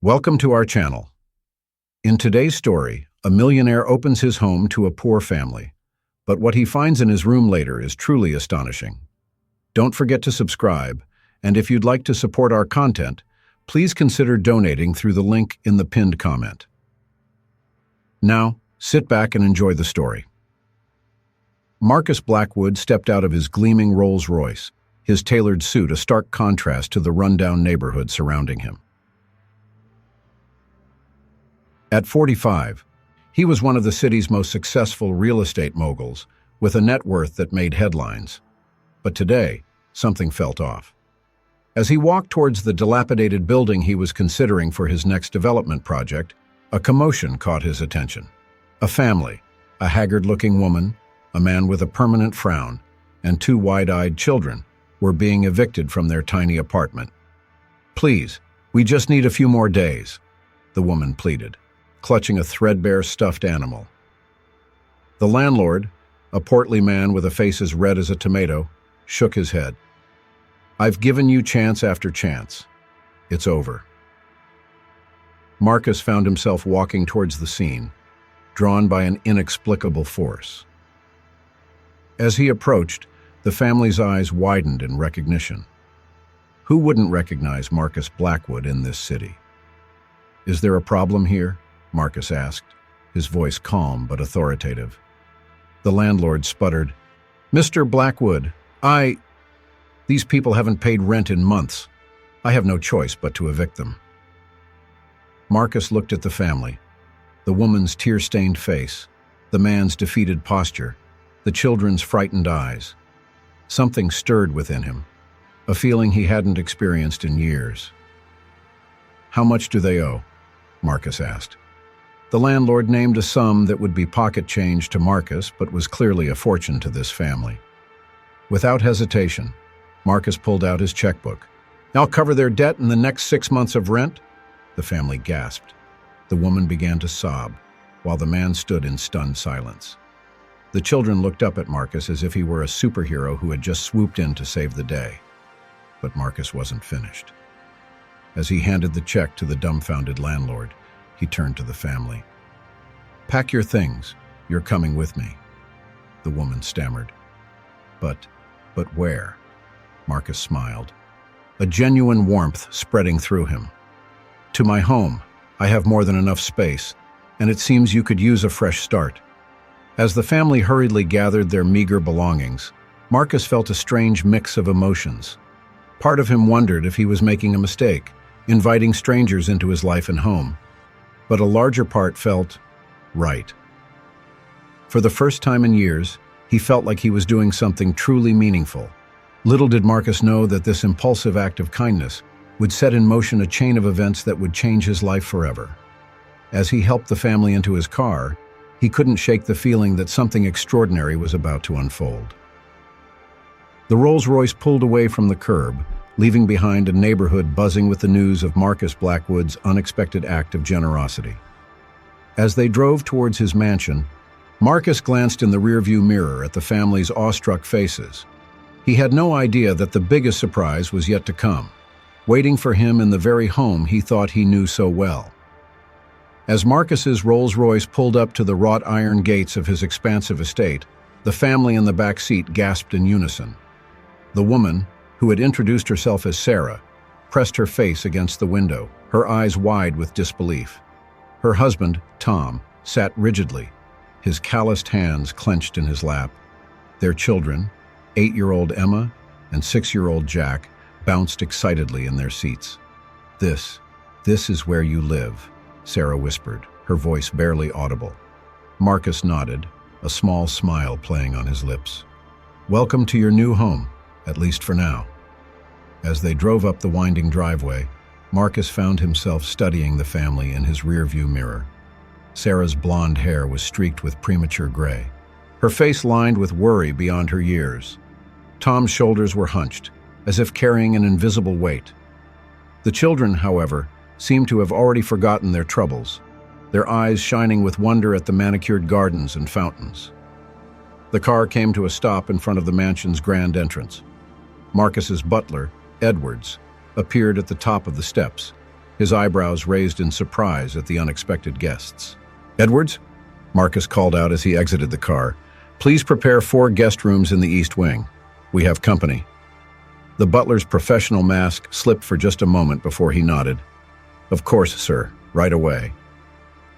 Welcome to our channel. In today's story, a millionaire opens his home to a poor family, but what he finds in his room later is truly astonishing. Don't forget to subscribe, and if you'd like to support our content, please consider donating through the link in the pinned comment. Now, sit back and enjoy the story. Marcus Blackwood stepped out of his gleaming Rolls-Royce, his tailored suit a stark contrast to the rundown neighborhood surrounding him. At 45, he was one of the city's most successful real estate moguls, with a net worth that made headlines. But today, something felt off. As he walked towards the dilapidated building he was considering for his next development project, a commotion caught his attention. A family, a haggard-looking woman, a man with a permanent frown, and two wide-eyed children, were being evicted from their tiny apartment. "Please, we just need a few more days," the woman pleaded, clutching a threadbare stuffed animal. The landlord, a portly man with a face as red as a tomato, shook his head. "I've given you chance after chance. It's over." Marcus found himself walking towards the scene, drawn by an inexplicable force. As he approached, the family's eyes widened in recognition. Who wouldn't recognize Marcus Blackwood in this city? "Is there a problem here?" Marcus asked, his voice calm but authoritative. The landlord sputtered, "Mr. Blackwood, These people haven't paid rent in months. I have no choice but to evict them." Marcus looked at the family, the woman's tear-stained face, the man's defeated posture, the children's frightened eyes. Something stirred within him, a feeling he hadn't experienced in years. "How much do they owe?" Marcus asked. The landlord named a sum that would be pocket change to Marcus but was clearly a fortune to this family. Without hesitation, Marcus pulled out his checkbook. "I'll cover their debt in the next 6 months of rent?" The family gasped. The woman began to sob, while the man stood in stunned silence. The children looked up at Marcus as if he were a superhero who had just swooped in to save the day. But Marcus wasn't finished. As he handed the check to the dumbfounded landlord, he turned to the family. "Pack your things. You're coming with me," the woman stammered. But where?" Marcus smiled, a genuine warmth spreading through him. "To my home. I have more than enough space, and it seems you could use a fresh start." As the family hurriedly gathered their meager belongings, Marcus felt a strange mix of emotions. Part of him wondered if he was making a mistake, inviting strangers into his life and home. But a larger part felt right. For the first time in years, he felt like he was doing something truly meaningful. Little did Marcus know that this impulsive act of kindness would set in motion a chain of events that would change his life forever. As he helped the family into his car, he couldn't shake the feeling that something extraordinary was about to unfold. The Rolls-Royce pulled away from the curb, leaving behind a neighborhood buzzing with the news of Marcus Blackwood's unexpected act of generosity. As they drove towards his mansion, Marcus glanced in the rearview mirror at the family's awestruck faces. He had no idea that the biggest surprise was yet to come, waiting for him in the very home he thought he knew so well. As Marcus's Rolls-Royce pulled up to the wrought iron gates of his expansive estate, the family in the back seat gasped in unison. The woman, who had introduced herself as Sarah, pressed her face against the window, her eyes wide with disbelief. Her husband, Tom, sat rigidly, his calloused hands clenched in his lap. Their children, 8-year-old Emma and 6-year-old Jack, bounced excitedly in their seats. This is where you live," Sarah whispered, her voice barely audible. Marcus nodded, a small smile playing on his lips. "Welcome to your new home, at least for now." As they drove up the winding driveway, Marcus found himself studying the family in his rearview mirror. Sarah's blonde hair was streaked with premature gray, her face lined with worry beyond her years. Tom's shoulders were hunched, as if carrying an invisible weight. The children, however, seemed to have already forgotten their troubles, their eyes shining with wonder at the manicured gardens and fountains. The car came to a stop in front of the mansion's grand entrance. Marcus's butler, Edwards, appeared at the top of the steps, his eyebrows raised in surprise at the unexpected guests. "Edwards," Marcus called out as he exited the car, "please prepare 4 guest rooms in the East Wing. We have company." The butler's professional mask slipped for just a moment before he nodded. "Of course, sir, right away."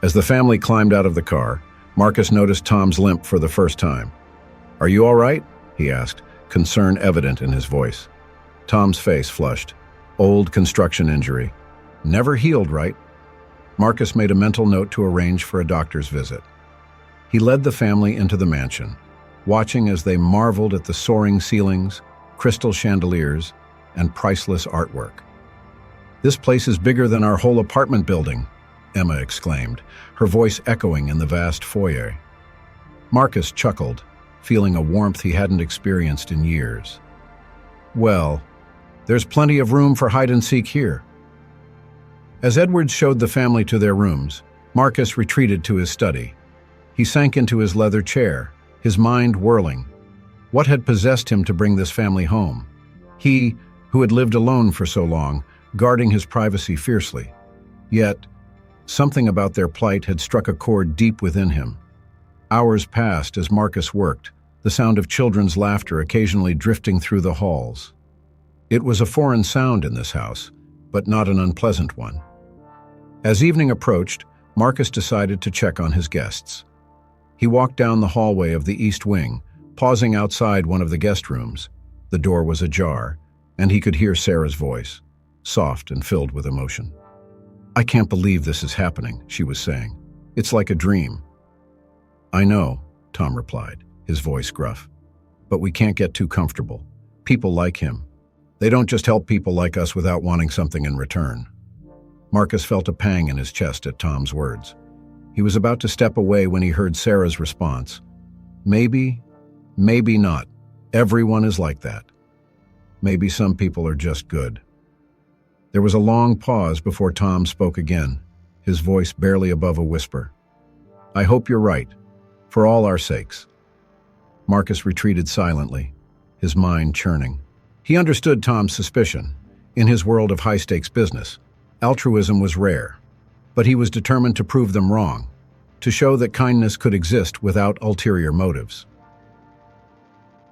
As the family climbed out of the car, Marcus noticed Tom's limp for the first time. "Are you all right?" he asked, concern evident in his voice. Tom's face flushed. "Old construction injury. Never healed, right?" Marcus made a mental note to arrange for a doctor's visit. He led the family into the mansion, watching as they marveled at the soaring ceilings, crystal chandeliers, and priceless artwork. "This place is bigger than our whole apartment building," Emma exclaimed, her voice echoing in the vast foyer. Marcus chuckled, feeling a warmth he hadn't experienced in years. "Well, there's plenty of room for hide-and-seek here." As Edwards showed the family to their rooms, Marcus retreated to his study. He sank into his leather chair, his mind whirling. What had possessed him to bring this family home? He, who had lived alone for so long, guarding his privacy fiercely. Yet, something about their plight had struck a chord deep within him. Hours passed as Marcus worked, the sound of children's laughter occasionally drifting through the halls. It was a foreign sound in this house, but not an unpleasant one. As evening approached, Marcus decided to check on his guests. He walked down the hallway of the East Wing, pausing outside one of the guest rooms. The door was ajar, and he could hear Sarah's voice, soft and filled with emotion. "I can't believe this is happening," she was saying. "It's like a dream." "I know," Tom replied, his voice gruff. "But we can't get too comfortable. People like him. They don't just help people like us without wanting something in return." Marcus felt a pang in his chest at Tom's words. He was about to step away when he heard Sarah's response. "Maybe, maybe not. Everyone is like that. Maybe some people are just good." There was a long pause before Tom spoke again, his voice barely above a whisper. "I hope you're right, for all our sakes." Marcus retreated silently, his mind churning. He understood Tom's suspicion. In his world of high-stakes business, altruism was rare, but he was determined to prove them wrong, to show that kindness could exist without ulterior motives.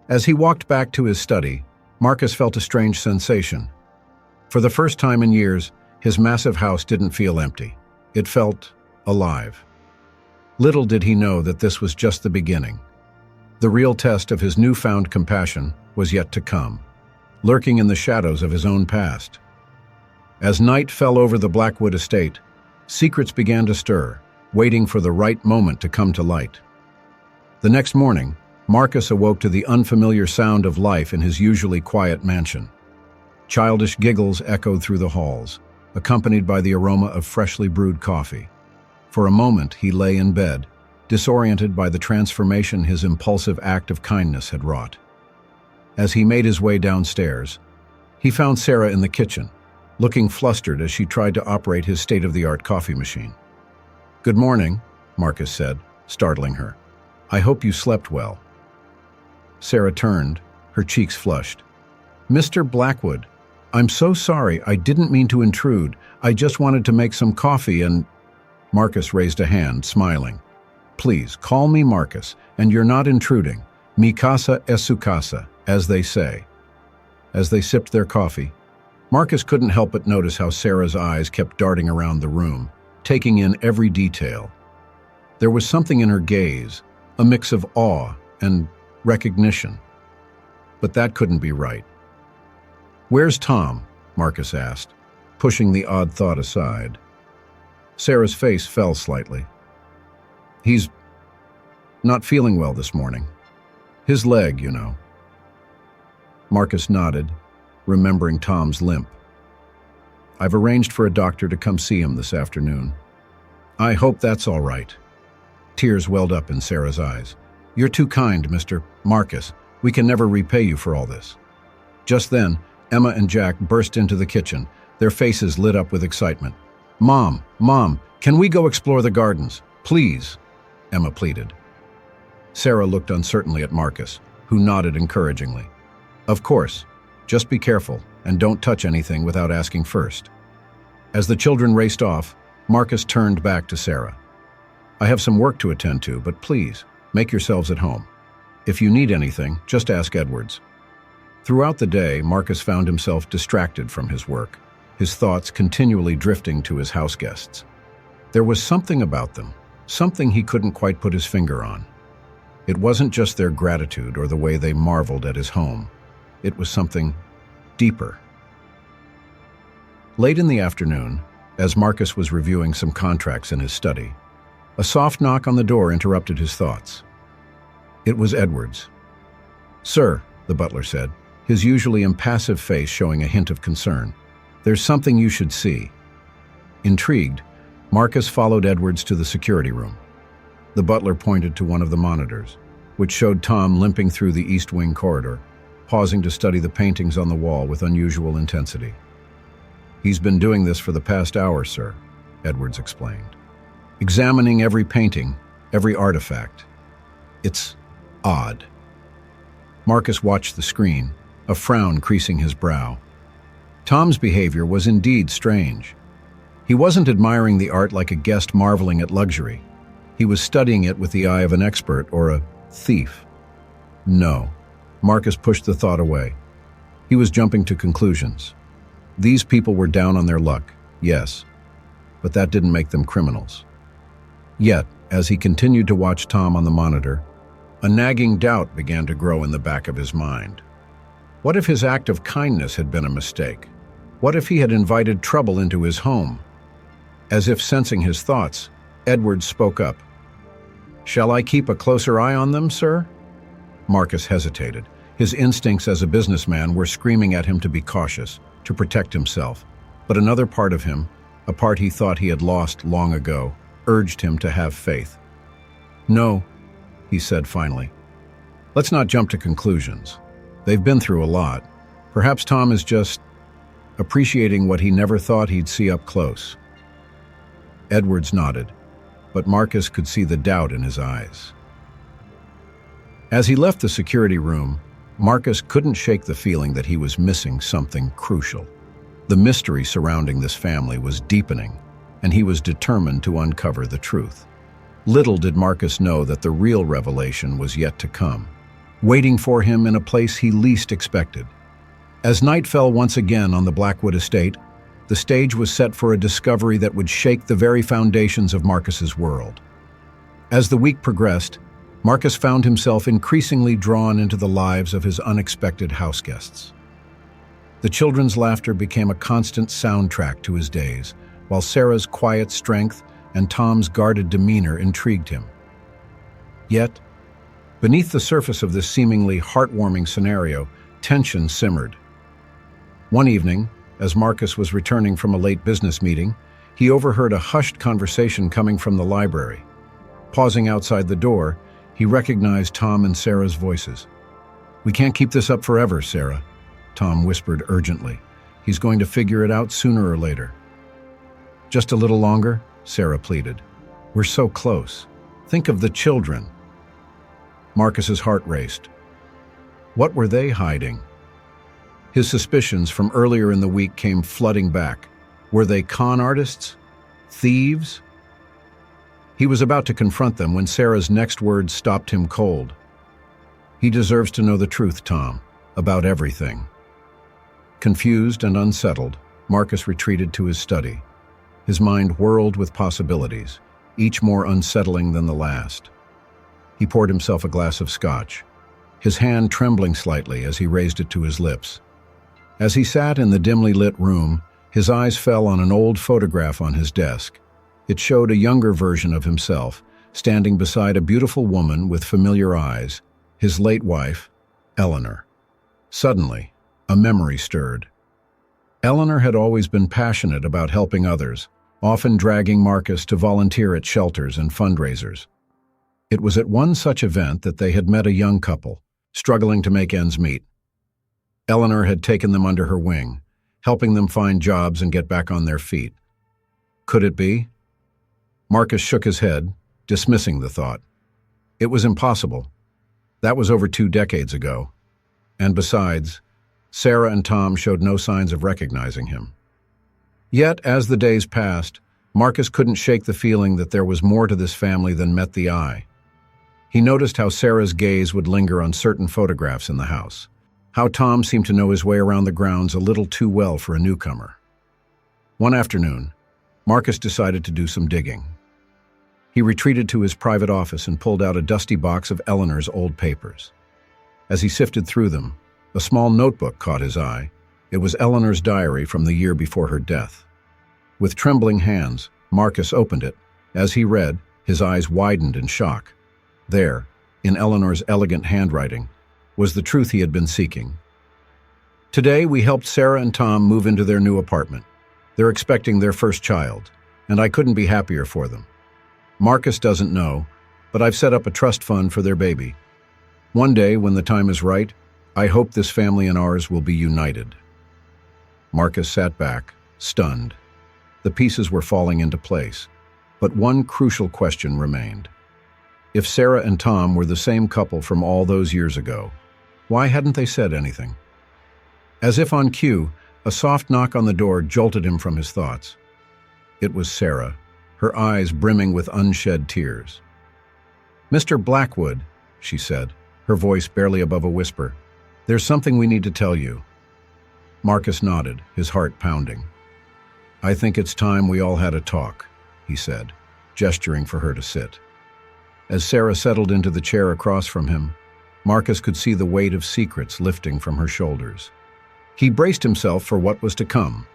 As he walked back to his study, Marcus felt a strange sensation. For the first time in years, his massive house didn't feel empty. It felt alive. Little did he know that this was just the beginning. The real test of his newfound compassion was yet to come, lurking in the shadows of his own past. As night fell over the Blackwood estate, secrets began to stir, waiting for the right moment to come to light. The next morning, Marcus awoke to the unfamiliar sound of life in his usually quiet mansion. Childish giggles echoed through the halls, accompanied by the aroma of freshly brewed coffee. For a moment, he lay in bed, disoriented by the transformation his impulsive act of kindness had wrought. As he made his way downstairs, he found Sarah in the kitchen, looking flustered as she tried to operate his state-of-the-art coffee machine. "Good morning," Marcus said, startling her. "I hope you slept well." Sarah turned, her cheeks flushed. "Mr. Blackwood, I'm so sorry. I didn't mean to intrude. I just wanted to make some coffee and—" Marcus raised a hand, smiling. "Please, call me Marcus, and you're not intruding. Mi casa es su casa, as they say." As they sipped their coffee, Marcus couldn't help but notice how Sarah's eyes kept darting around the room, taking in every detail. There was something in her gaze, a mix of awe and recognition. But that couldn't be right. "Where's Tom?" Marcus asked, pushing the odd thought aside. Sarah's face fell slightly. "He's not feeling well this morning. His leg, you know." Marcus nodded, remembering Tom's limp. "I've arranged for a doctor to come see him this afternoon." "I hope that's all right." Tears welled up in Sarah's eyes. "You're too kind, Mr. Marcus. We can never repay you for all this." Just then, Emma and Jack burst into the kitchen, their faces lit up with excitement. Mom, can we go explore the gardens? Please," Emma pleaded. Sarah looked uncertainly at Marcus, who nodded encouragingly. "Of course. Just be careful, and don't touch anything without asking first." As the children raced off, Marcus turned back to Sarah. "I have some work to attend to, but please, make yourselves at home. If you need anything, just ask Edwards." Throughout the day, Marcus found himself distracted from his work, his thoughts continually drifting to his house guests. There was something about them, something he couldn't quite put his finger on. It wasn't just their gratitude or the way they marveled at his home. It was something deeper. Late in the afternoon, as Marcus was reviewing some contracts in his study, a soft knock on the door interrupted his thoughts. It was Edwards. "Sir," the butler said, his usually impassive face showing a hint of concern, "there's something you should see." Intrigued, Marcus followed Edwards to the security room. The butler pointed to one of the monitors, which showed Tom limping through the East Wing corridor, pausing to study the paintings on the wall with unusual intensity. "He's been doing this for the past hour, sir," Edwards explained. "Examining every painting, every artifact. It's odd." Marcus watched the screen, a frown creasing his brow. Tom's behavior was indeed strange. He wasn't admiring the art like a guest marveling at luxury. He was studying it with the eye of an expert or a thief. No, Marcus pushed the thought away. He was jumping to conclusions. These people were down on their luck, yes, but that didn't make them criminals. Yet, as he continued to watch Tom on the monitor, a nagging doubt began to grow in the back of his mind. What if his act of kindness had been a mistake? What if he had invited trouble into his home? As if sensing his thoughts, Edwards spoke up. "Shall I keep a closer eye on them, sir?" Marcus hesitated. His instincts as a businessman were screaming at him to be cautious, to protect himself. But another part of him, a part he thought he had lost long ago, urged him to have faith. "No," he said finally. "Let's not jump to conclusions. They've been through a lot. Perhaps Tom is just appreciating what he never thought he'd see up close." Edwards nodded, but Marcus could see the doubt in his eyes. As he left the security room, Marcus couldn't shake the feeling that he was missing something crucial. The mystery surrounding this family was deepening, and he was determined to uncover the truth. Little did Marcus know that the real revelation was yet to come, waiting for him in a place he least expected. As night fell once again on the Blackwood estate, the stage was set for a discovery that would shake the very foundations of Marcus's world. As the week progressed, Marcus found himself increasingly drawn into the lives of his unexpected houseguests. The children's laughter became a constant soundtrack to his days, while Sarah's quiet strength and Tom's guarded demeanor intrigued him. Yet, beneath the surface of this seemingly heartwarming scenario, tension simmered. One evening, as Marcus was returning from a late business meeting, he overheard a hushed conversation coming from the library. Pausing outside the door, he recognized Tom and Sarah's voices. "We can't keep this up forever, Sarah," Tom whispered urgently. "He's going to figure it out sooner or later." "Just a little longer," Sarah pleaded. "We're so close. Think of the children." Marcus's heart raced. What were they hiding? His suspicions from earlier in the week came flooding back. Were they con artists? Thieves? He was about to confront them when Sarah's next words stopped him cold. "He deserves to know the truth, Tom, about everything." Confused and unsettled, Marcus retreated to his study. His mind whirled with possibilities, each more unsettling than the last. He poured himself a glass of scotch, his hand trembling slightly as he raised it to his lips. As he sat in the dimly lit room, his eyes fell on an old photograph on his desk. It showed a younger version of himself, standing beside a beautiful woman with familiar eyes, his late wife, Eleanor. Suddenly, a memory stirred. Eleanor had always been passionate about helping others, often dragging Marcus to volunteer at shelters and fundraisers. It was at one such event that they had met a young couple, struggling to make ends meet. Eleanor had taken them under her wing, helping them find jobs and get back on their feet. Could it be? Marcus shook his head, dismissing the thought. It was impossible. That was over 2 decades ago. And besides, Sarah and Tom showed no signs of recognizing him. Yet, as the days passed, Marcus couldn't shake the feeling that there was more to this family than met the eye. He noticed how Sarah's gaze would linger on certain photographs in the house, how Tom seemed to know his way around the grounds a little too well for a newcomer. One afternoon, Marcus decided to do some digging. He retreated to his private office and pulled out a dusty box of Eleanor's old papers. As he sifted through them, a small notebook caught his eye. It was Eleanor's diary from the year before her death. With trembling hands, Marcus opened it. As he read, his eyes widened in shock. There, in Eleanor's elegant handwriting, was the truth he had been seeking. Today, we helped Sarah and Tom move into their new apartment. They're expecting their first child, and I couldn't be happier for them. Marcus doesn't know, but I've set up a trust fund for their baby. One day, when the time is right, I hope this family and ours will be united. Marcus sat back, stunned. The pieces were falling into place, but one crucial question remained. If Sarah and Tom were the same couple from all those years ago, why hadn't they said anything? As if on cue, a soft knock on the door jolted him from his thoughts. It was Sarah, her eyes brimming with unshed tears. "Mr. Blackwood," she said, her voice barely above a whisper, "there's something we need to tell you." Marcus nodded, his heart pounding. "I think it's time we all had a talk," he said, gesturing for her to sit. As Sarah settled into the chair across from him, Marcus could see the weight of secrets lifting from her shoulders. He braced himself for what was to come,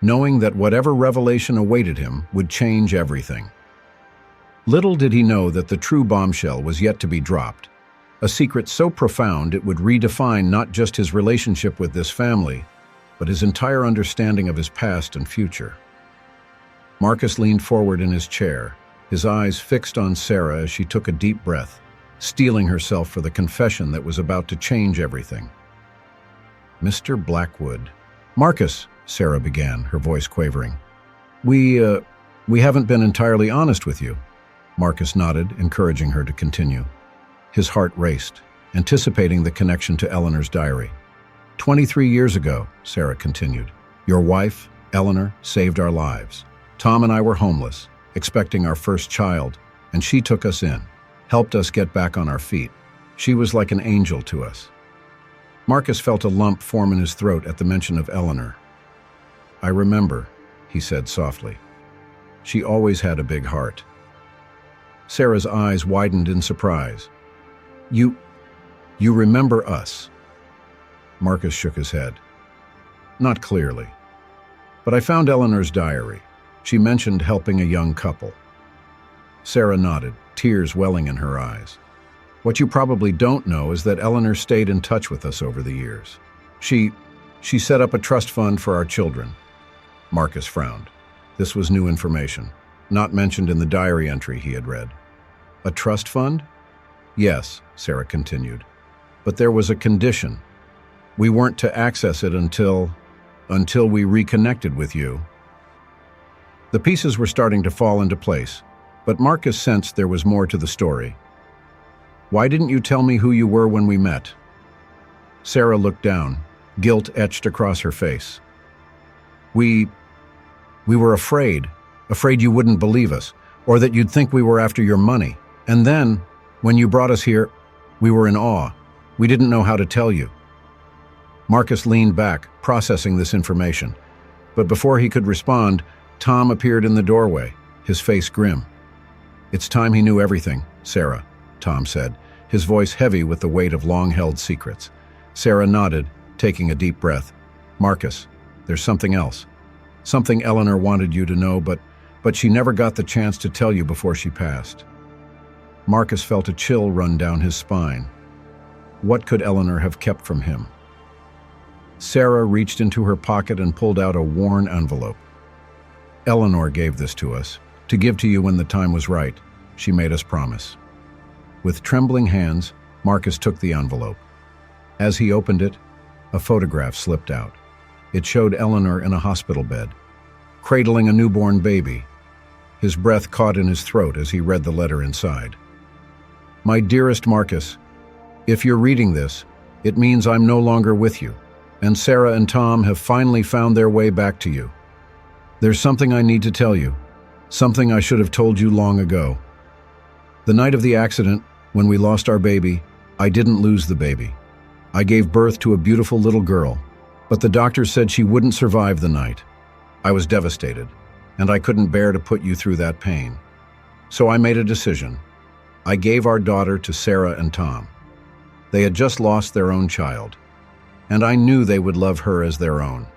knowing that whatever revelation awaited him would change everything. Little did he know that the true bombshell was yet to be dropped, a secret so profound it would redefine not just his relationship with this family, but his entire understanding of his past and future. Marcus leaned forward in his chair, his eyes fixed on Sarah as she took a deep breath, steeling herself for the confession that was about to change everything. "Mr. Blackwood." "Marcus," Sarah began, her voice quavering. We haven't been entirely honest with you." Marcus nodded, encouraging her to continue. His heart raced, anticipating the connection to Eleanor's diary. 23 years ago, Sarah continued, your wife, Eleanor, saved our lives. Tom and I were homeless, expecting our first child, and she took us in, helped us get back on our feet. She was like an angel to us. Marcus felt a lump form in his throat at the mention of Eleanor. "I remember," he said softly. "She always had a big heart." Sarah's eyes widened in surprise. You remember us?" Marcus shook his head. "Not clearly. But I found Eleanor's diary. She mentioned helping a young couple." Sarah nodded, tears welling in her eyes. "What you probably don't know is that Eleanor stayed in touch with us over the years. She set up a trust fund for our children." Marcus frowned. This was new information, not mentioned in the diary entry he had read. "A trust fund?" "Yes," Sarah continued. "But there was a condition. We weren't to access it until we reconnected with you." The pieces were starting to fall into place, but Marcus sensed there was more to the story. "Why didn't you tell me who you were when we met?" Sarah looked down, guilt etched across her face. We were afraid you wouldn't believe us, or that you'd think we were after your money. And then, when you brought us here, we were in awe. We didn't know how to tell you." Marcus leaned back, processing this information. But before he could respond, Tom appeared in the doorway, his face grim. "It's time he knew everything, Sarah," Tom said, his voice heavy with the weight of long-held secrets. Sarah nodded, taking a deep breath. "Marcus, there's something else. Something Eleanor wanted you to know, but she never got the chance to tell you before she passed." Marcus felt a chill run down his spine. What could Eleanor have kept from him? Sarah reached into her pocket and pulled out a worn envelope. "Eleanor gave this to us, to give to you when the time was right. She made us promise." With trembling hands, Marcus took the envelope. As he opened it, a photograph slipped out. It showed Eleanor in a hospital bed, cradling a newborn baby. His breath caught in his throat as he read the letter inside. "My dearest Marcus, if you're reading this, it means I'm no longer with you, and Sarah and Tom have finally found their way back to you. There's something I need to tell you. Something I should have told you long ago. The night of the accident, when we lost our baby, I didn't lose the baby. I gave birth to a beautiful little girl, but the doctors said she wouldn't survive the night. I was devastated, and I couldn't bear to put you through that pain. So I made a decision. I gave our daughter to Sarah and Tom. They had just lost their own child, and I knew they would love her as their own.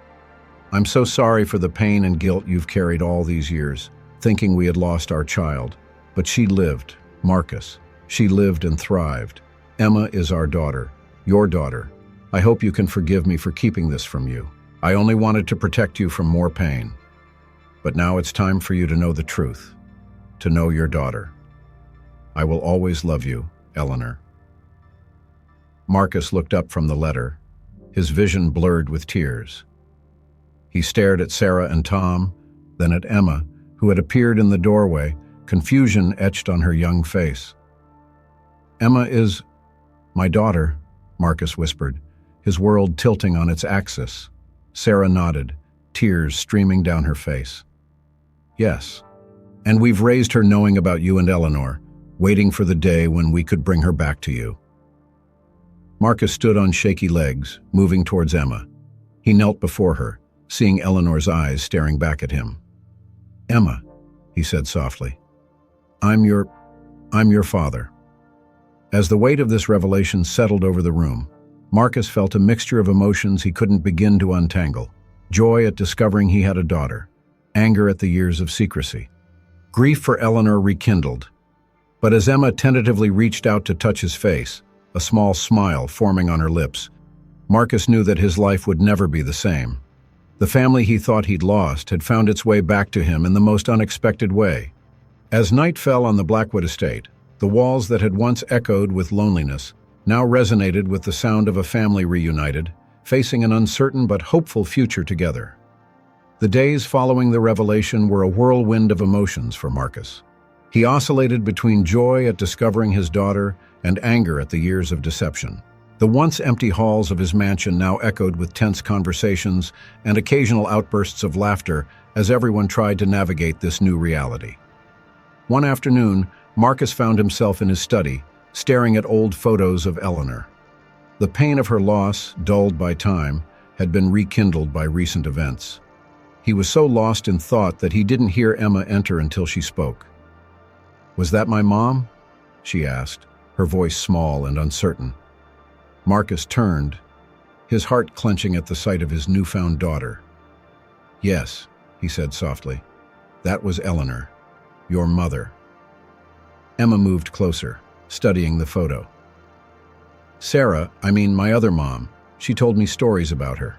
I'm so sorry for the pain and guilt you've carried all these years, thinking we had lost our child. But she lived, Marcus. She lived and thrived. Emma is our daughter, your daughter. I hope you can forgive me for keeping this from you. I only wanted to protect you from more pain. But now it's time for you to know the truth, to know your daughter. I will always love you, Eleanor. Marcus looked up from the letter, his vision blurred with tears. He stared at Sarah and Tom, then at Emma, who had appeared in the doorway, confusion etched on her young face. Emma is my daughter, Marcus whispered, his world tilting on its axis. Sarah nodded, tears streaming down her face. Yes, and we've raised her knowing about you and Eleanor, waiting for the day when we could bring her back to you. Marcus stood on shaky legs, moving towards Emma. He knelt before her, seeing Eleanor's eyes staring back at him. Emma, he said softly, I'm your father. As the weight of this revelation settled over the room, Marcus felt a mixture of emotions he couldn't begin to untangle. Joy at discovering he had a daughter, anger at the years of secrecy. Grief for Eleanor rekindled. But as Emma tentatively reached out to touch his face, a small smile forming on her lips, Marcus knew that his life would never be the same. The family he thought he'd lost had found its way back to him in the most unexpected way. As night fell on the Blackwood estate, the walls that had once echoed with loneliness now resonated with the sound of a family reunited, facing an uncertain but hopeful future together. The days following the revelation were a whirlwind of emotions for Marcus. He oscillated between joy at discovering his daughter and anger at the years of deception. The once empty halls of his mansion now echoed with tense conversations and occasional outbursts of laughter as everyone tried to navigate this new reality. One afternoon, Marcus found himself in his study, staring at old photos of Eleanor. The pain of her loss, dulled by time, had been rekindled by recent events. He was so lost in thought that he didn't hear Emma enter until she spoke. "Was that my mom?" she asked, her voice small and uncertain. Marcus turned, his heart clenching at the sight of his newfound daughter. "Yes," he said softly. "That was Eleanor, your mother." Emma moved closer, studying the photo. My other mom, she told me stories about her.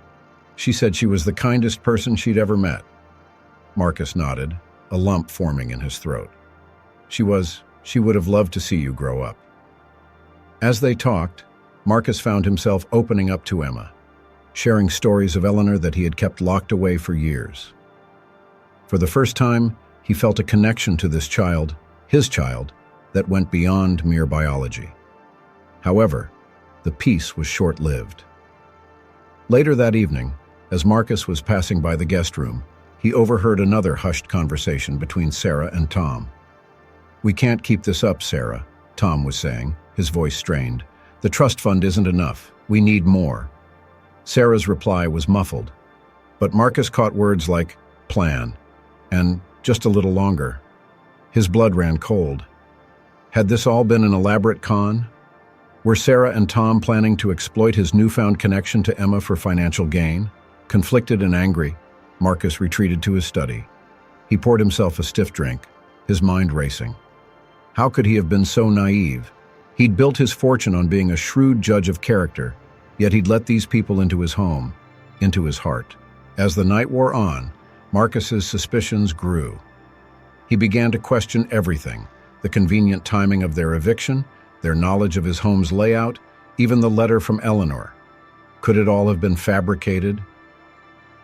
She said she was the kindest person she'd ever met." Marcus nodded, a lump forming in his throat. She would have loved to see you grow up." As they talked, Marcus found himself opening up to Emma, sharing stories of Eleanor that he had kept locked away for years. For the first time, he felt a connection to this child, his child, that went beyond mere biology. However, the peace was short-lived. Later that evening, as Marcus was passing by the guest room, he overheard another hushed conversation between Sarah and Tom. "We can't keep this up, Sarah," Tom was saying, his voice strained. "The trust fund isn't enough. We need more." Sarah's reply was muffled, but Marcus caught words like plan and just a little longer. His blood ran cold. Had this all been an elaborate con? Were Sarah and Tom planning to exploit his newfound connection to Emma for financial gain? Conflicted and angry, Marcus retreated to his study. He poured himself a stiff drink, his mind racing. How could he have been so naive? He'd built his fortune on being a shrewd judge of character, yet he'd let these people into his home, into his heart. As the night wore on, Marcus's suspicions grew. He began to question everything: the convenient timing of their eviction, their knowledge of his home's layout, even the letter from Eleanor. Could it all have been fabricated?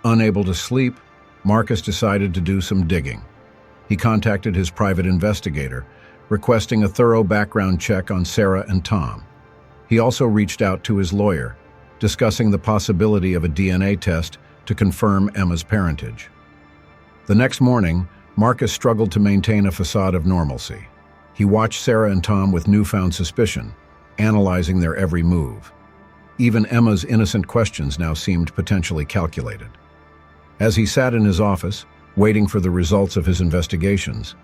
Unable to sleep, Marcus decided to do some digging. He contacted his private investigator, requesting a thorough background check on Sarah and Tom. He also reached out to his lawyer, discussing the possibility of a DNA test to confirm Emma's parentage. The next morning, Marcus struggled to maintain a facade of normalcy. He watched Sarah and Tom with newfound suspicion, analyzing their every move. Even Emma's innocent questions now seemed potentially calculated. As he sat in his office, waiting for the results of his investigations,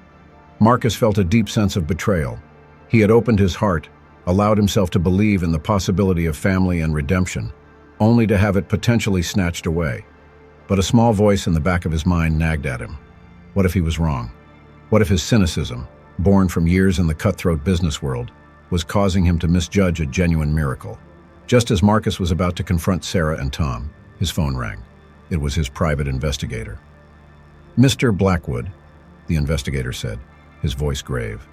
Marcus felt a deep sense of betrayal. He had opened his heart, allowed himself to believe in the possibility of family and redemption, only to have it potentially snatched away. But a small voice in the back of his mind nagged at him. What if he was wrong? What if his cynicism, born from years in the cutthroat business world, was causing him to misjudge a genuine miracle? Just as Marcus was about to confront Sarah and Tom, his phone rang. It was his private investigator. "Mr. Blackwood," the investigator said, his voice grave.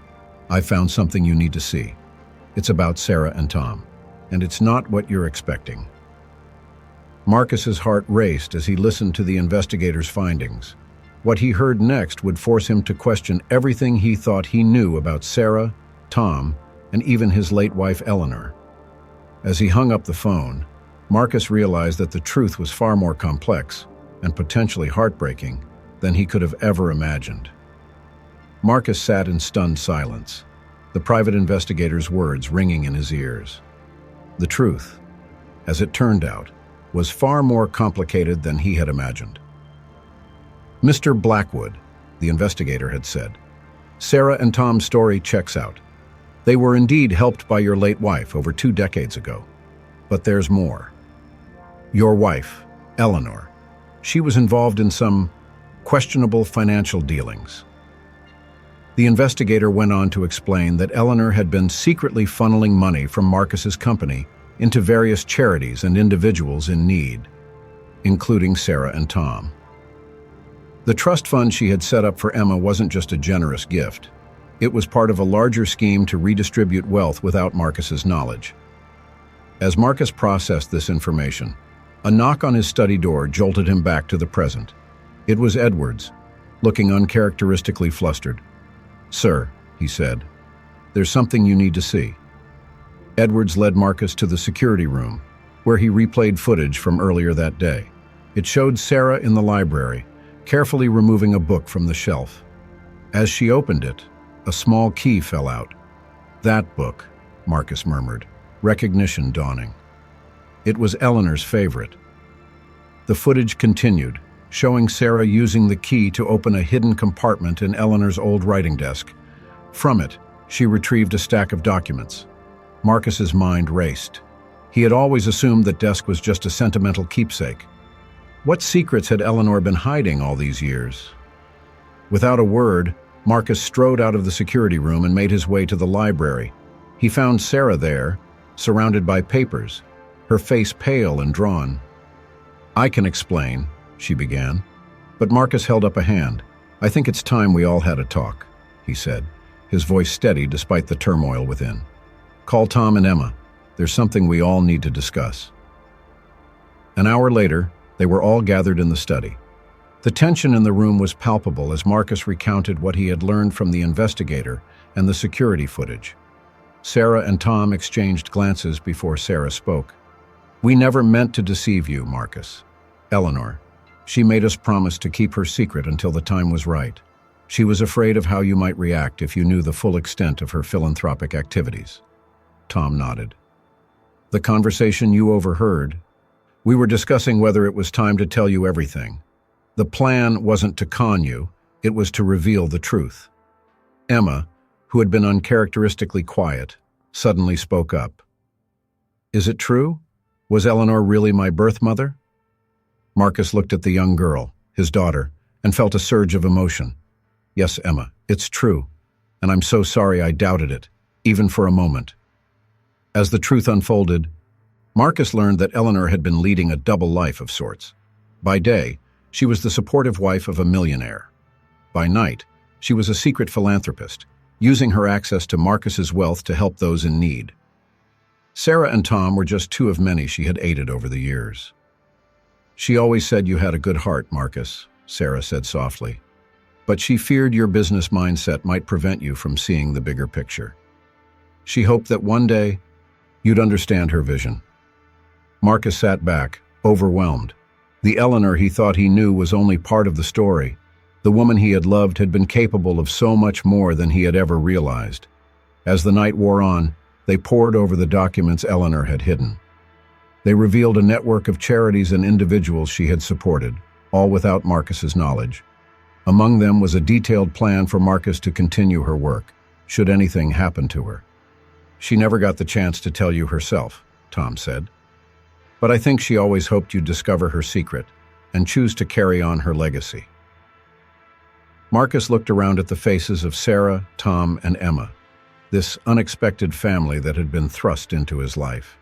"I found something you need to see. It's about Sarah and Tom, and it's not what you're expecting." Marcus's heart raced as he listened to the investigator's findings. What he heard next would force him to question everything he thought he knew about Sarah, Tom, and even his late wife Eleanor. As he hung up the phone, Marcus realized that the truth was far more complex and potentially heartbreaking than he could have ever imagined. Marcus sat in stunned silence, the private investigator's words ringing in his ears. The truth, as it turned out, was far more complicated than he had imagined. "Mr. Blackwood," the investigator had said, "Sarah and Tom's story checks out. They were indeed helped by your late wife over 2 decades ago. But there's more. Your wife, Eleanor, she was involved in some questionable financial dealings." The investigator went on to explain that Eleanor had been secretly funneling money from Marcus's company into various charities and individuals in need, including Sarah and Tom. The trust fund she had set up for Emma wasn't just a generous gift. It was part of a larger scheme to redistribute wealth without Marcus's knowledge. As Marcus processed this information, a knock on his study door jolted him back to the present. It was Edwards, looking uncharacteristically flustered. "Sir," he said, "there's something you need to see." Edwards led Marcus to the security room, where he replayed footage from earlier that day. It showed Sarah in the library, carefully removing a book from the shelf. As she opened it, a small key fell out. "That book," Marcus murmured, recognition dawning. It was Eleanor's favorite. The footage continued, showing Sarah using the key to open a hidden compartment in Eleanor's old writing desk. From it, she retrieved a stack of documents. Marcus's mind raced. He had always assumed that desk was just a sentimental keepsake. What secrets had Eleanor been hiding all these years? Without a word, Marcus strode out of the security room and made his way to the library. He found Sarah there, surrounded by papers, her face pale and drawn. "I can explain," she began, but Marcus held up a hand. "I think it's time we all had a talk," he said, his voice steady despite the turmoil within. "Call Tom and Emma. There's something we all need to discuss." An hour later, they were all gathered in the study. The tension in the room was palpable as Marcus recounted what he had learned from the investigator and the security footage. Sarah and Tom exchanged glances before Sarah spoke. "We never meant to deceive you, Marcus. Eleanor, she made us promise to keep her secret until the time was right. She was afraid of how you might react if you knew the full extent of her philanthropic activities." Tom nodded. "The conversation you overheard. We were discussing whether it was time to tell you everything. The plan wasn't to con you, it was to reveal the truth." Emma, who had been uncharacteristically quiet, suddenly spoke up. "Is it true? Was Eleanor really my birth mother?" Marcus looked at the young girl, his daughter, and felt a surge of emotion. "Yes, Emma, it's true, and I'm so sorry I doubted it, even for a moment." As the truth unfolded, Marcus learned that Eleanor had been leading a double life of sorts. By day, she was the supportive wife of a millionaire. By night, she was a secret philanthropist, using her access to Marcus's wealth to help those in need. Sarah and Tom were just 2 of many she had aided over the years. "She always said you had a good heart, Marcus," Sarah said softly. "But she feared your business mindset might prevent you from seeing the bigger picture. She hoped that one day you'd understand her vision." Marcus sat back, overwhelmed. The Eleanor he thought he knew was only part of the story. The woman he had loved had been capable of so much more than he had ever realized. As the night wore on, they pored over the documents Eleanor had hidden. They revealed a network of charities and individuals she had supported, all without Marcus's knowledge. Among them was a detailed plan for Marcus to continue her work, should anything happen to her. "She never got the chance to tell you herself," Tom said. "But I think she always hoped you'd discover her secret and choose to carry on her legacy." Marcus looked around at the faces of Sarah, Tom, and Emma, this unexpected family that had been thrust into his life.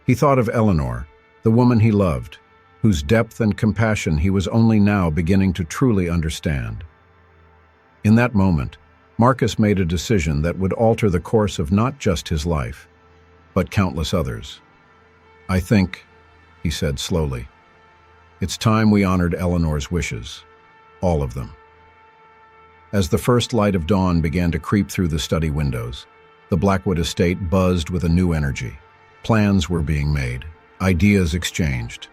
He thought of Eleanor, the woman he loved, whose depth and compassion he was only now beginning to truly understand. In that moment, Marcus made a decision that would alter the course of not just his life, but countless others. "I think," he said slowly, "it's time we honored Eleanor's wishes, all of them." As the first light of dawn began to creep through the study windows, the Blackwood estate buzzed with a new energy. Plans were being made, ideas exchanged.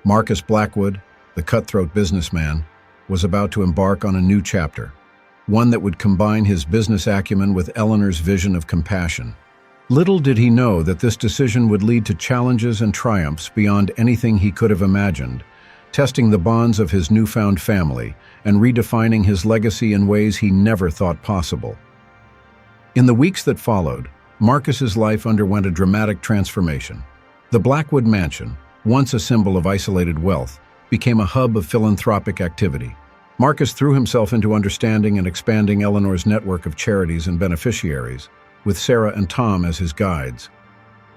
Marcus Blackwood, the cutthroat businessman, was about to embark on a new chapter, one that would combine his business acumen with Eleanor's vision of compassion. Little did he know that this decision would lead to challenges and triumphs beyond anything he could have imagined, testing the bonds of his newfound family and redefining his legacy in ways he never thought possible. In the weeks that followed, Marcus's life underwent a dramatic transformation. The Blackwood Mansion, once a symbol of isolated wealth, became a hub of philanthropic activity. Marcus threw himself into understanding and expanding Eleanor's network of charities and beneficiaries, with Sarah and Tom as his guides.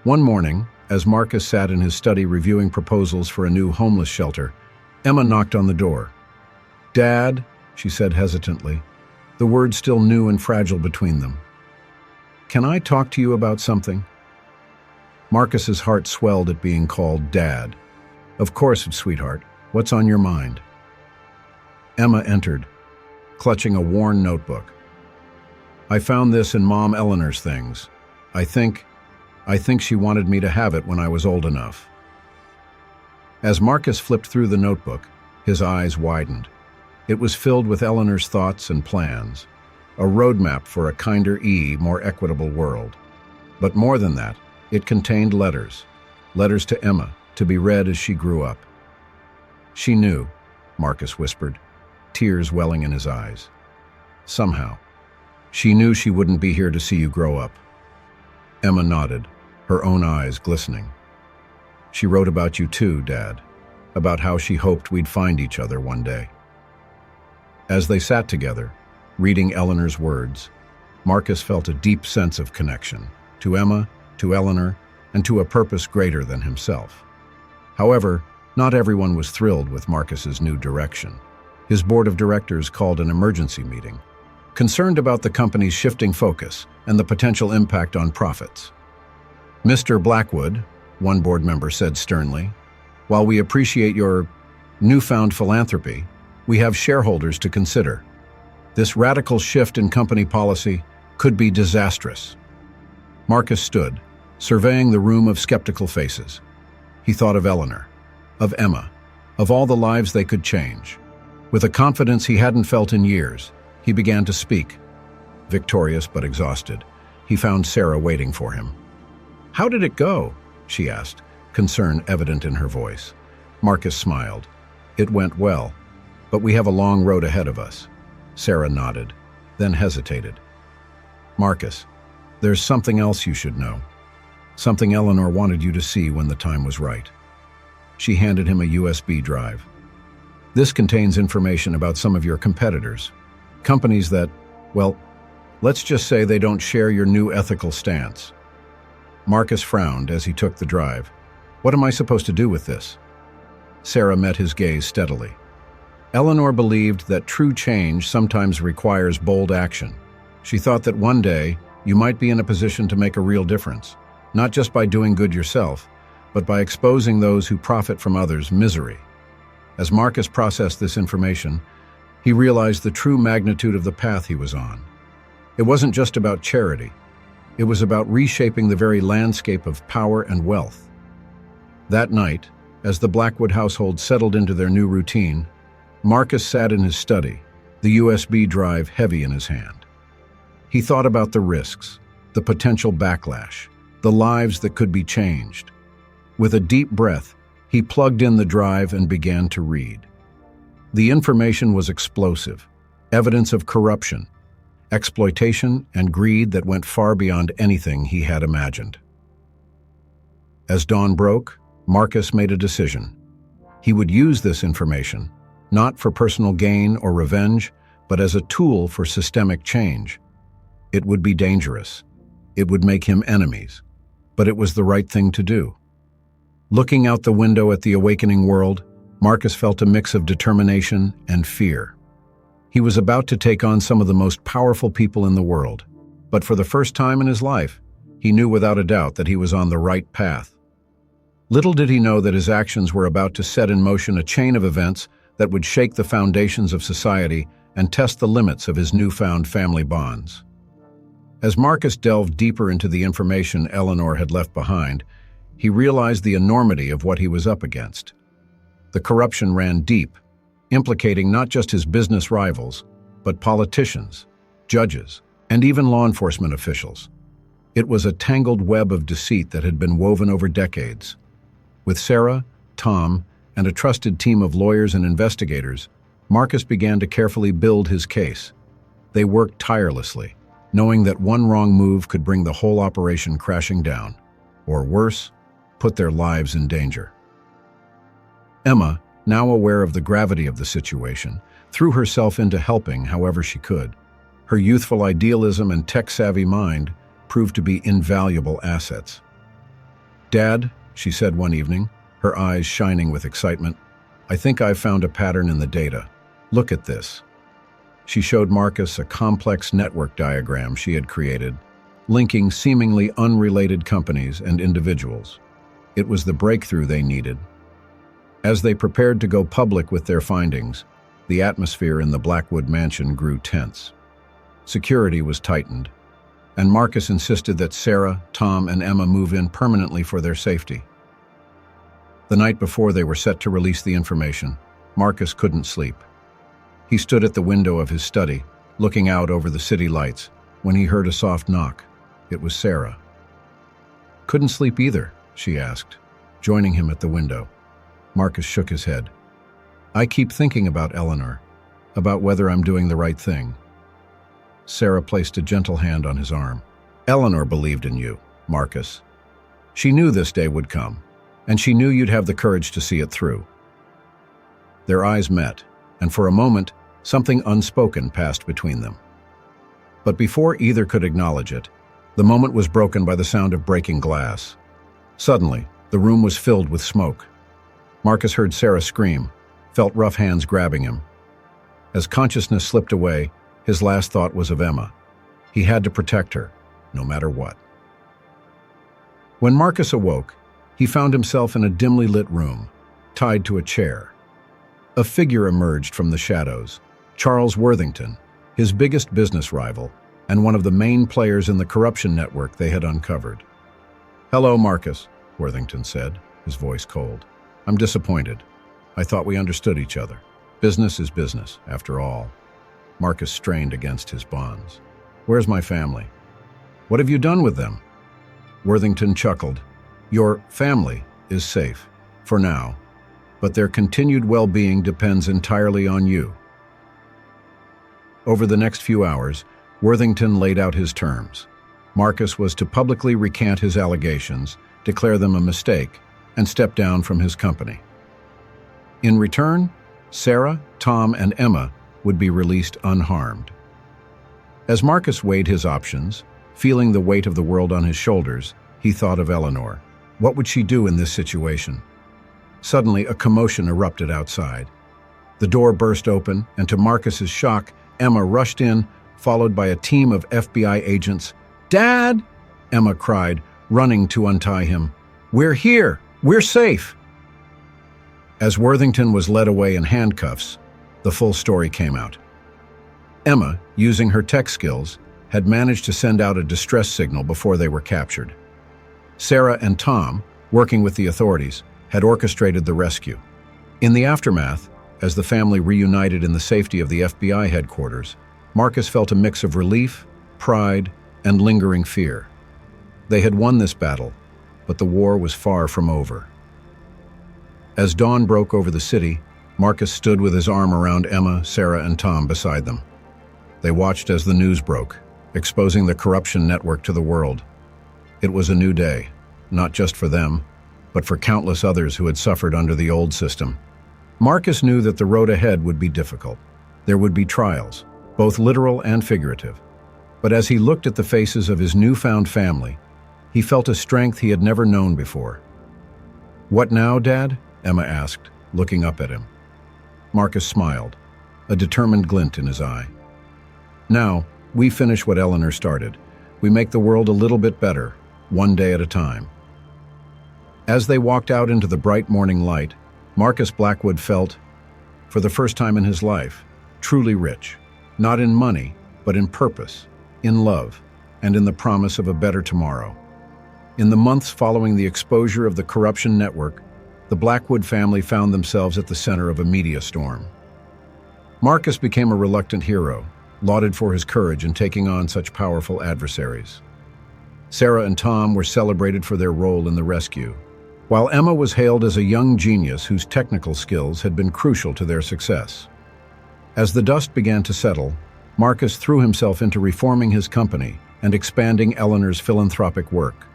One morning, as Marcus sat in his study reviewing proposals for a new homeless shelter, Emma knocked on the door. "Dad," she said hesitantly, the words still new and fragile between them. "Can I talk to you about something?" Marcus's heart swelled at being called Dad. "Of course, sweetheart. What's on your mind?" Emma entered, clutching a worn notebook. "I found this in Mom Eleanor's things. I think she wanted me to have it when I was old enough." As Marcus flipped through the notebook, his eyes widened. It was filled with Eleanor's thoughts and plans, a roadmap for a kinder, more equitable world. But more than that, it contained letters to Emma, to be read as she grew up. "She knew," Marcus whispered, tears welling in his eyes. "Somehow, she knew she wouldn't be here to see you grow up." Emma nodded, her own eyes glistening. "She wrote about you too, Dad, about how she hoped we'd find each other one day." As they sat together, reading Eleanor's words, Marcus felt a deep sense of connection to Emma, to Eleanor, and to a purpose greater than himself. However, not everyone was thrilled with Marcus's new direction. His board of directors called an emergency meeting, concerned about the company's shifting focus and the potential impact on profits. "Mr. Blackwood," one board member said sternly, "while we appreciate your newfound philanthropy, we have shareholders to consider. This radical shift in company policy could be disastrous." Marcus stood, surveying the room of skeptical faces. He thought of Eleanor, of Emma, of all the lives they could change. With a confidence he hadn't felt in years, he began to speak. Victorious but exhausted, he found Sarah waiting for him. "How did it go?" she asked, concern evident in her voice. Marcus smiled. "It went well, but we have a long road ahead of us." Sarah nodded, then hesitated. "Marcus, there's something else you should know. Something Eleanor wanted you to see when the time was right." She handed him a USB drive. "This contains information about some of your competitors, companies that, well, let's just say they don't share your new ethical stance." Marcus frowned as he took the drive. "What am I supposed to do with this?" Sarah met his gaze steadily. Eleanor believed that true change sometimes requires bold action. She thought that one day you might be in a position to make a real difference, not just by doing good yourself, but by exposing those who profit from others' misery. As Marcus processed this information, he realized the true magnitude of the path he was on. It wasn't just about charity. It was about reshaping the very landscape of power and wealth. That night, as the Blackwood household settled into their new routine, Marcus sat in his study, the USB drive heavy in his hand. He thought about the risks, the potential backlash, the lives that could be changed. With a deep breath, he plugged in the drive and began to read. The information was explosive, evidence of corruption, exploitation, and greed that went far beyond anything he had imagined. As dawn broke, Marcus made a decision. He would use this information, not for personal gain or revenge, but as a tool for systemic change. It would be dangerous. It would make him enemies, but it was the right thing to do. Looking out the window at the awakening world, Marcus felt a mix of determination and fear. He was about to take on some of the most powerful people in the world, but for the first time in his life, he knew without a doubt that he was on the right path. Little did he know that his actions were about to set in motion a chain of events that would shake the foundations of society and test the limits of his newfound family bonds. As Marcus delved deeper into the information Eleanor had left behind, he realized the enormity of what he was up against. The corruption ran deep, implicating not just his business rivals, but politicians, judges, and even law enforcement officials. It was a tangled web of deceit that had been woven over decades. With Sarah, Tom, and a trusted team of lawyers and investigators, Marcus began to carefully build his case. They worked tirelessly, knowing that one wrong move could bring the whole operation crashing down, or worse, put their lives in danger. Emma, now aware of the gravity of the situation, threw herself into helping however she could. Her youthful idealism and tech-savvy mind proved to be invaluable assets. "Dad," she said one evening, her eyes shining with excitement, "I think I've found a pattern in the data. Look at this." She showed Marcus a complex network diagram she had created, linking seemingly unrelated companies and individuals. It was the breakthrough they needed. As they prepared to go public with their findings, the atmosphere in the Blackwood mansion grew tense. Security was tightened, and Marcus insisted that Sarah, Tom, and Emma move in permanently for their safety. The night before they were set to release the information, Marcus couldn't sleep. He stood at the window of his study, looking out over the city lights, when he heard a soft knock. It was Sarah. "Couldn't sleep either?" she asked, joining him at the window. Marcus shook his head. "I keep thinking about Eleanor, about whether I'm doing the right thing." Sarah placed a gentle hand on his arm. "Eleanor believed in you, Marcus. She knew this day would come, and she knew you'd have the courage to see it through." Their eyes met, and for a moment, something unspoken passed between them. But before either could acknowledge it, the moment was broken by the sound of breaking glass. Suddenly, the room was filled with smoke. Marcus heard Sarah scream, felt rough hands grabbing him. As consciousness slipped away, his last thought was of Emma. He had to protect her, no matter what. When Marcus awoke, he found himself in a dimly lit room, tied to a chair. A figure emerged from the shadows, Charles Worthington, his biggest business rival, and one of the main players in the corruption network they had uncovered. "Hello, Marcus," Worthington said, his voice cold. "I'm disappointed. I thought we understood each other. Business is business, after all." Marcus strained against his bonds. "Where's my family? What have you done with them?" Worthington chuckled. "Your family is safe, for now, but their continued well-being depends entirely on you." Over the next few hours, Worthington laid out his terms. Marcus was to publicly recant his allegations, declare them a mistake, and step down from his company. In return, Sarah, Tom, and Emma would be released unharmed. As Marcus weighed his options, feeling the weight of the world on his shoulders, he thought of Eleanor. What would she do in this situation? Suddenly, a commotion erupted outside. The door burst open, and to Marcus's shock, Emma rushed in, followed by a team of FBI agents. "Dad!" Emma cried, running to untie him. "We're here! We're safe!" As Worthington was led away in handcuffs, the full story came out. Emma, using her tech skills, had managed to send out a distress signal before they were captured. Sarah and Tom, working with the authorities, had orchestrated the rescue. In the aftermath, As the family reunited in the safety of the FBI headquarters, Marcus felt a mix of relief, pride, and lingering fear. They had won this battle, but the war was far from over. As dawn broke over the city, Marcus stood with his arm around Emma, Sarah, and Tom beside them. They watched as the news broke, exposing the corruption network to the world. It was a new day, not just for them, but for countless others who had suffered under the old system. Marcus knew that the road ahead would be difficult. There would be trials, both literal and figurative. But as he looked at the faces of his newfound family, he felt a strength he had never known before. "What now, Dad?" Emma asked, looking up at him. Marcus smiled, a determined glint in his eye. "Now, we finish what Eleanor started. We make the world a little bit better, one day at a time." As they walked out into the bright morning light, Marcus Blackwood felt, for the first time in his life, truly rich, not in money, but in purpose, in love, and in the promise of a better tomorrow. In the months following the exposure of the corruption network, the Blackwood family found themselves at the center of a media storm. Marcus became a reluctant hero, lauded for his courage in taking on such powerful adversaries. Sarah and Tom were celebrated for their role in the rescue, while Emma was hailed as a young genius whose technical skills had been crucial to their success. As the dust began to settle, Marcus threw himself into reforming his company and expanding Eleanor's philanthropic work.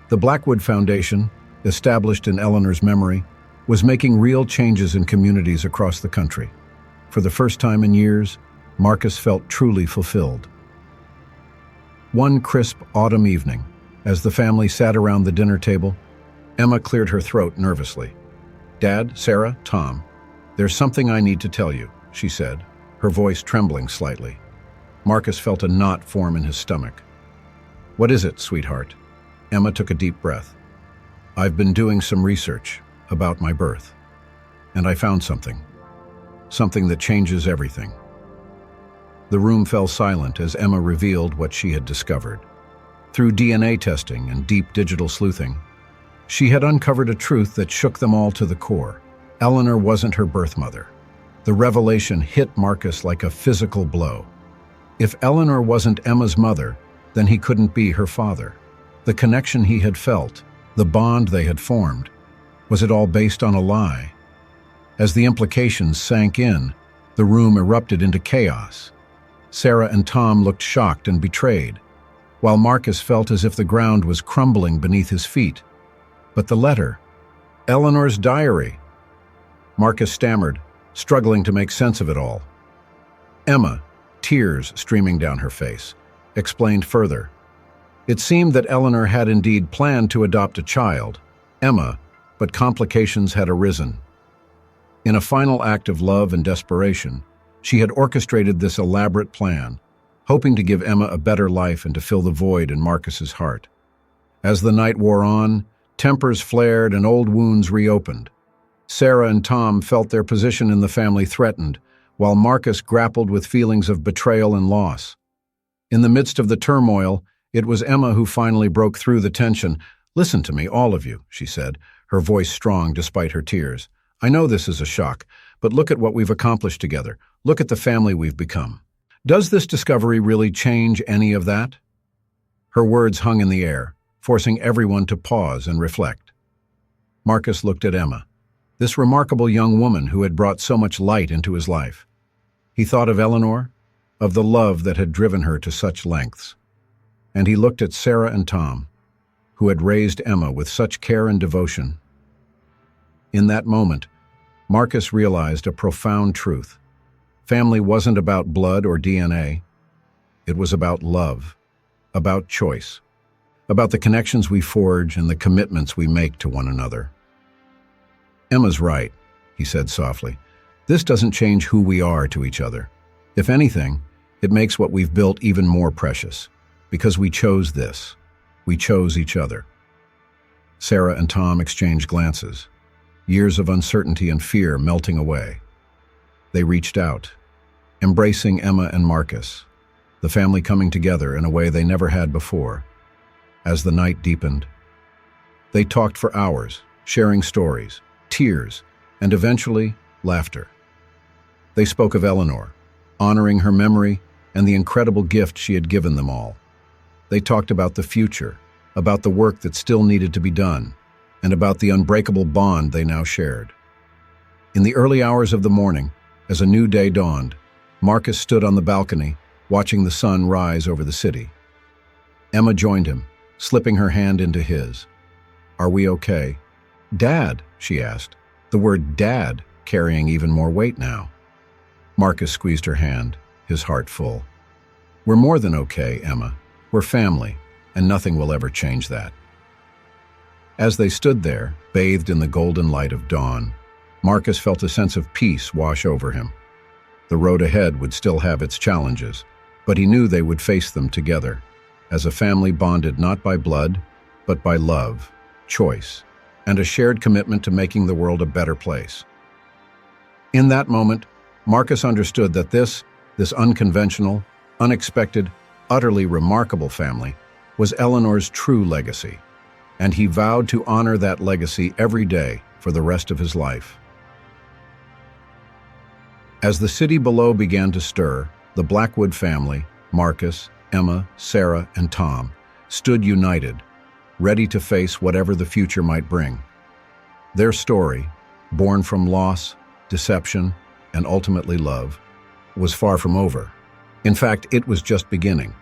The Blackwood Foundation, established in Eleanor's memory, was making real changes in communities across the country. For the first time in years, Marcus felt truly fulfilled. One crisp autumn evening, as the family sat around the dinner table, Emma cleared her throat nervously. "Dad, Sarah, Tom, there's something I need to tell you," she said, her voice trembling slightly. Marcus felt a knot form in his stomach. "What is it, sweetheart?" Emma took a deep breath. "I've been doing some research about my birth, and I found something that changes everything." The room fell silent as Emma revealed what she had discovered. Through DNA testing and deep digital sleuthing, she had uncovered a truth that shook them all to the core. Eleanor wasn't her birth mother. The revelation hit Marcus like a physical blow. If Eleanor wasn't Emma's mother, then he couldn't be her father. The connection he had felt, the bond they had formed, was it all based on a lie? As the implications sank in, the room erupted into chaos. Sarah and Tom looked shocked and betrayed, while Marcus felt as if the ground was crumbling beneath his feet. But the letter, Eleanor's diary. Marcus stammered, struggling to make sense of it all. Emma, tears streaming down her face, explained further. It seemed that Eleanor had indeed planned to adopt a child, Emma, but complications had arisen. In a final act of love and desperation, she had orchestrated this elaborate plan, hoping to give Emma a better life and to fill the void in Marcus's heart. As the night wore on, tempers flared and old wounds reopened. Sarah and Tom felt their position in the family threatened, while Marcus grappled with feelings of betrayal and loss. In the midst of the turmoil, it was Emma who finally broke through the tension. "Listen to me, all of you," she said, her voice strong despite her tears. "I know this is a shock, but look at what we've accomplished together. Look at the family we've become. Does this discovery really change any of that?" Her words hung in the air, forcing everyone to pause and reflect. Marcus looked at Emma, this remarkable young woman who had brought so much light into his life. He thought of Eleanor, of the love that had driven her to such lengths. And he looked at Sarah and Tom, who had raised Emma with such care and devotion. In that moment, Marcus realized a profound truth. Family wasn't about blood or DNA. It was about love, about choice, about the connections we forge and the commitments we make to one another. "Emma's right," he said softly. "This doesn't change who we are to each other. If anything, it makes what we've built even more precious, because we chose this. We chose each other." Sarah and Tom exchanged glances, years of uncertainty and fear melting away. They reached out, embracing Emma and Marcus, the family coming together in a way they never had before. As the night deepened, they talked for hours, sharing stories, tears, and eventually laughter. They spoke of Eleanor, honoring her memory and the incredible gift she had given them all. They talked about the future, about the work that still needed to be done, and about the unbreakable bond they now shared. In the early hours of the morning, as a new day dawned, Marcus stood on the balcony, watching the sun rise over the city. Emma joined him, slipping her hand into his. "Are we okay?" "Dad," she asked, the word "dad" carrying even more weight now. Marcus squeezed her hand, his heart full. "We're more than okay, Emma. We're family, and nothing will ever change that." As they stood there, bathed in the golden light of dawn, Marcus felt a sense of peace wash over him. The road ahead would still have its challenges, but he knew they would face them together, as a family bonded not by blood, but by love, choice, and a shared commitment to making the world a better place. In that moment, Marcus understood that this unconventional, unexpected, utterly remarkable family was Eleanor's true legacy, and he vowed to honor that legacy every day for the rest of his life. As the city below began to stir, the Blackwood family, Marcus, Emma, Sarah, and Tom, stood united, ready to face whatever the future might bring. Their story, born from loss, deception, and ultimately love, was far from over. In fact, it was just beginning.